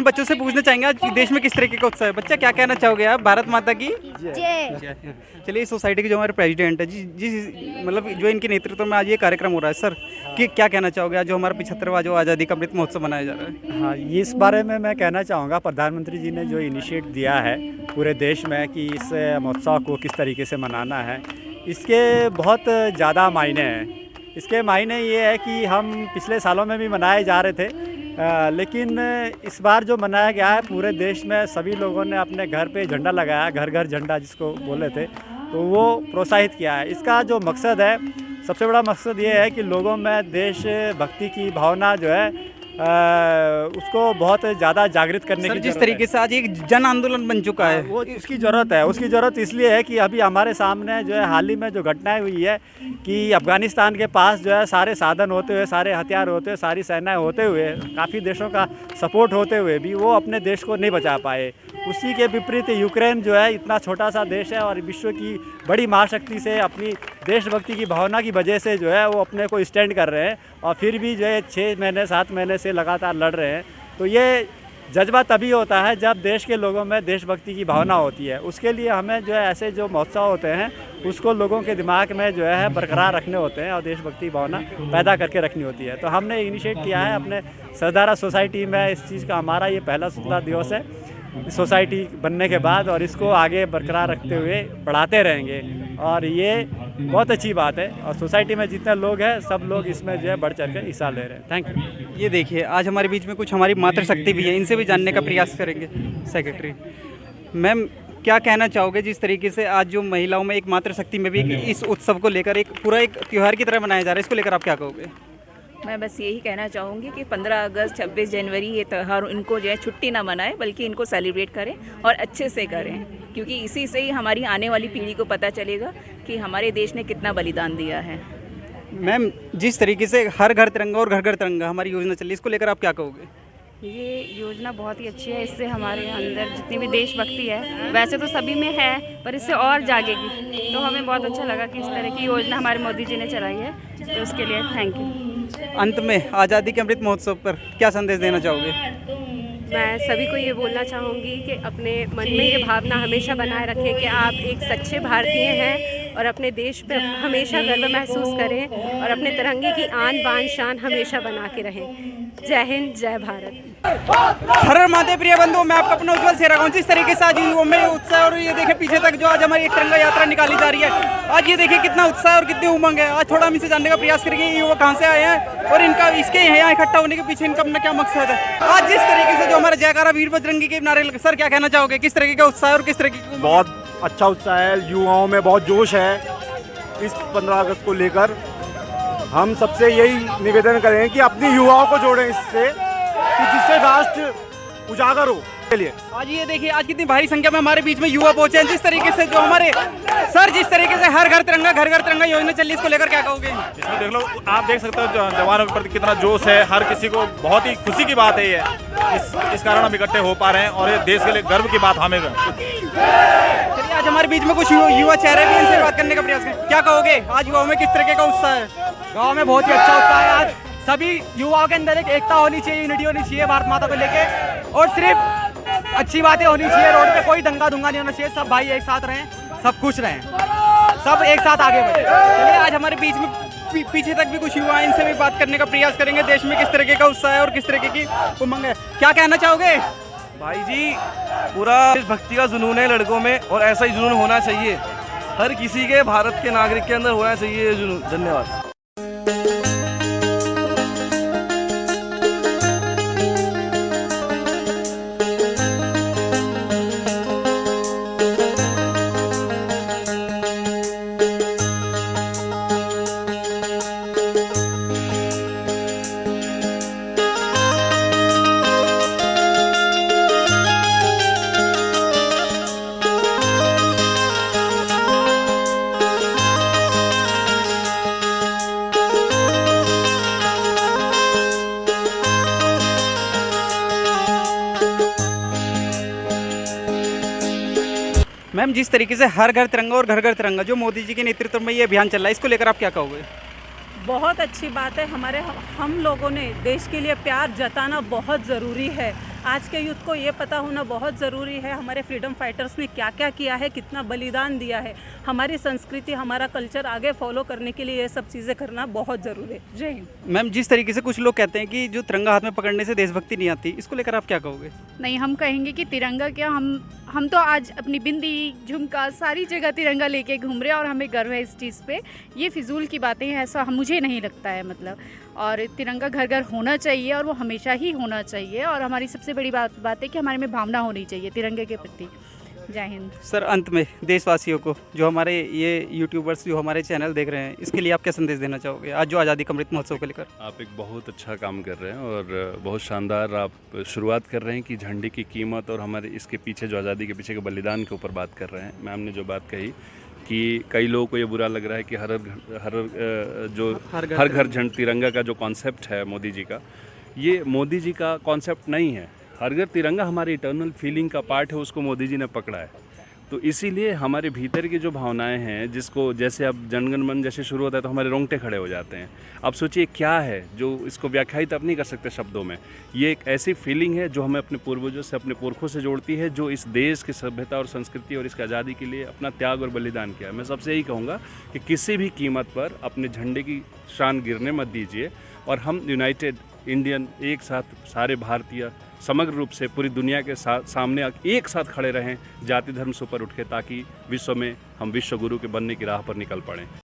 बच्चों से पूछना चाहेंगे आज देश में किस तरीके का उत्साह है। बच्चा क्या कहना चाहोगे आप? भारत माता की जय। चलिए, इस सोसाइटी के जो हमारे प्रेसिडेंट है जी जी मतलब जो इनके नेतृत्व में आज ये कार्यक्रम हो रहा है सर, कि क्या कहना चाहोगे आज जो हमारा 75वां जो आज़ादी का अमृत महोत्सव मनाया जा रहा है? हाँ, इस बारे में मैं कहना चाहूँगा, प्रधानमंत्री जी ने जो इनिशिएट दिया है पूरे देश में कि इस महोत्सव को किस तरीके से मनाना है, इसके बहुत ज़्यादा मायने हैं। इसके मायने ये है कि हम पिछले सालों में भी मनाए जा रहे थे, लेकिन इस बार जो मनाया गया है पूरे देश में सभी लोगों ने अपने घर पे झंडा लगाया, घर घर झंडा जिसको बोले थे, तो वो प्रोत्साहित किया है। इसका जो मकसद है, सबसे बड़ा मकसद ये है कि लोगों में देशभक्ति की भावना जो है उसको बहुत ज़्यादा जागृत करने की जिस तरीके से आज एक जन आंदोलन बन चुका है, वो उसकी ज़रूरत है। उसकी ज़रूरत इसलिए है कि अभी हमारे सामने जो है हाल ही में जो घटनाएं हुई है कि अफ़गानिस्तान के पास जो है सारे साधन होते हुए, सारे हथियार होते हुए, सारी सेनाएं होते हुए, काफ़ी देशों का सपोर्ट होते हुए भी वो अपने देश को नहीं बचा पाए। उसी के विपरीत यूक्रेन जो है इतना छोटा सा देश है और विश्व की बड़ी महाशक्ति से अपनी देशभक्ति की भावना की वजह से जो है वो अपने को स्टैंड कर रहे हैं और फिर भी जो है 6 महीने 7 महीने से लगातार लड़ रहे हैं। तो ये जज्बा तभी होता है जब देश के लोगों में देशभक्ति की भावना होती है। उसके लिए हमें जो है ऐसे जो महोत्सव होते हैं उसको लोगों के दिमाग में जो है बरकरार रखने होते हैं और देशभक्ति की भावना पैदा करके रखनी होती है। तो हमने इनिशिएट किया है अपने सरदारा सोसाइटी में इस चीज़ का, हमारा ये पहला स्वतंत्रता दिवस है सोसाइटी बनने के बाद, और इसको आगे बरकरार रखते हुए बढ़ाते रहेंगे और ये बहुत अच्छी बात है। और सोसाइटी में जितने लोग हैं सब लोग इसमें जो है बढ़ चढ़ कर हिस्सा ले रहे हैं। Thank you. ये देखिए आज हमारे बीच में कुछ हमारी मातृशक्ति भी है, इनसे भी जानने का प्रयास करेंगे। सेक्रेटरी मैम, क्या कहना चाहोगे जिस तरीके से आज जो महिलाओं में एक मातृशक्ति में भी इस उत्सव को लेकर एक पूरा एक त्यौहार की तरह मनाया जा रहा है, इसको लेकर आप क्या कहोगे? मैं बस यही कहना चाहूँगी कि 15 अगस्त 26 जनवरी ये त्यौहार इनको जो है छुट्टी ना मनाएं, बल्कि इनको सेलिब्रेट करें और अच्छे से करें, क्योंकि इसी से ही हमारी आने वाली पीढ़ी को पता चलेगा कि हमारे देश ने कितना बलिदान दिया है। मैम, जिस तरीके से हर घर तिरंगा और घर घर तिरंगा हमारी योजना चली, इसको लेकर आप क्या कहोगे? ये योजना बहुत ही अच्छी है। इससे हमारे अंदर जितनी भी देशभक्ति है, वैसे तो सभी में है, पर इससे और जागेगी। तो हमें बहुत अच्छा लगा कि इस तरह की योजना हमारे मोदी जी ने चलाई है, तो उसके लिए थैंक यू। अंत में आज़ादी के अमृत महोत्सव पर क्या संदेश देना चाहोगे? मैं सभी को ये बोलना चाहूँगी कि अपने मन में ये भावना हमेशा बनाए रखें कि आप एक सच्चे भारतीय हैं और अपने देश पे हमेशा गर्व महसूस करें और अपने तिरंगे की आन बान शान हमेशा बना के रहें। जय हिंद, जय भारत। हर हर महादेव। प्रिय बंधुओं, मैं आपका अपना उज्जवल सेरा हूं। जिस तरीके से आज युवाओं में उत्साह, और ये देखिए पीछे तक जो आज हमारी एक तिरंगा यात्रा निकाली जा रही है, आज ये देखिए कितना उत्साह और कितनी उमंग है। आज थोड़ा हम इसे जानने का प्रयास करेंगे युवा कहाँ से आए हैं और इनका इसके यहाँ इकट्ठा होने के पीछे इनका अपना क्या मकसद है। आज जिस तरीके से जो हमारा जयकारा वीर बजरंगी के नारे, सर क्या कहना चाहोगे, किस तरीके का उत्साह और किस तरीके की? बहुत अच्छा उत्साह है, युवाओं में बहुत जोश है इस 15 अगस्त को लेकर। हम सबसे यही निवेदन करें कि अपनी युवाओं को जोड़ें इससे, कि जिससे राष्ट्र उजागर हो के लिए। आज ये देखिए आज कितनी भारी संख्या में हमारे बीच में युवा पहुंचे हैं। जिस तरीके से जो हमारे सर, जिस तरीके से हर घर तिरंगा योजना चल रही है, इसको लेकर क्या कहोगे? इसमें देख लो, आप देख सकते हो जवानों के प्रति कितना जोश है, हर किसी को बहुत ही खुशी की बात है ये। इस कारण हम इकट्ठे हो पा रहे हैं और ये देश के लिए गर्व की बात हमें। चलिए, आज हमारे बीच में कुछ युवा चेहरे भी, इनसे बात करने का प्रयास करें। क्या कहोगे आज युवाओं में किस तरीके का उत्साह है? गाँव में बहुत ही अच्छा उत्साह है। आज सभी युवाओं के अंदर एक एकता होनी चाहिए, यूनिटी होनी चाहिए भारत माता को लेके, और सिर्फ अच्छी बातें होनी चाहिए। रोड पे कोई दंगा दुंगा नहीं होना चाहिए, सब भाई एक साथ रहें, सब खुश रहें, सब एक साथ आगे बढ़े। चलिए, आज हमारे बीच में पीछे तक भी कुछ युवा हैं, इनसे भी बात करने का प्रयास करेंगे। देश में किस तरीके का उत्साह है और किस तरीके की उमंग है, क्या कहना चाहोगे? भाई जी, पूरा देशभक्ति का जुनून है लड़कों में और ऐसा ही जुनून होना चाहिए, हर किसी के भारत के नागरिक के अंदर होना चाहिए ये जुनून। धन्यवाद। मैम, जिस तरीके से हर घर तिरंगा और घर घर तिरंगा जो मोदी जी के नेतृत्व में ये अभियान चल रहा है, इसको लेकर आप क्या कहोगे? बहुत अच्छी बात है। हम लोगों ने देश के लिए प्यार जताना बहुत ज़रूरी है। आज के यूथ को ये पता होना बहुत ज़रूरी है हमारे फ्रीडम फाइटर्स ने क्या क्या किया है, कितना बलिदान दिया है। हमारी संस्कृति, हमारा कल्चर आगे फॉलो करने के लिए ये सब चीज़ें करना बहुत ज़रूरी है। जय हिंद। मैम, जिस तरीके से कुछ लोग कहते हैं कि जो तिरंगा हाथ में पकड़ने से देशभक्ति नहीं आती, इसको लेकर आप क्या कहोगे? नहीं, हम कहेंगे कि तिरंगा क्या, हम तो आज अपनी बिंदी झुमका सारी जगह तिरंगा लेके घूम रहे हैं और हमें गर्व है इस चीज़ पे। ये फिजूल की बातें हैं, ऐसा मुझे नहीं लगता है मतलब। और तिरंगा घर घर होना चाहिए और वो हमेशा ही होना चाहिए। और हमारी सबसे बड़ी बात है कि हमारे में भावना होनी चाहिए तिरंगे के प्रति। जय हिंद। सर, अंत में देशवासियों को, जो हमारे ये यूट्यूबर्स जो हमारे चैनल देख रहे हैं, इसके लिए आप क्या संदेश देना चाहोगे आज जो आज़ादी का अमृत महोत्सव को लेकर? आप एक बहुत अच्छा काम कर रहे हैं और बहुत शानदार आप शुरुआत कर रहे हैं कि झंडे की कीमत और हमारे इसके पीछे जो आज़ादी के पीछे के बलिदान के ऊपर बात कर रहे हैं। मैम ने जो बात कही कि कई लोगों को ये बुरा लग रहा है कि हर घर झंड तिरंगा का जो कॉन्सेप्ट है मोदी जी का, ये मोदी जी का कॉन्सेप्ट नहीं है। हर घर तिरंगा हमारी इटर्नल फीलिंग का पार्ट है, उसको मोदी जी ने पकड़ा है। तो इसीलिए हमारे भीतर की जो भावनाएं हैं, जिसको जैसे अब जनगण मन जैसे शुरू होता है तो हमारे रोंगटे खड़े हो जाते हैं। अब सोचिए क्या है जो इसको व्याख्यायित आप नहीं कर सकते शब्दों में। ये एक ऐसी फीलिंग है जो हमें अपने पूर्वजों से, अपने पुरखों से जोड़ती है, जो इस देश की सभ्यता और संस्कृति और इसकी आज़ादी के लिए अपना त्याग और बलिदान किया है। मैं सबसे यही कहूँगा कि किसी भी कीमत पर अपने झंडे की शान गिरने मत दीजिए और हम यूनाइटेड इंडियन एक साथ सारे भारतीय समग्र रूप से पूरी दुनिया के सामने एक साथ खड़े रहें, जाति धर्म से ऊपर उठ के, ताकि विश्व में हम विश्व गुरु के बनने की राह पर निकल पड़ें।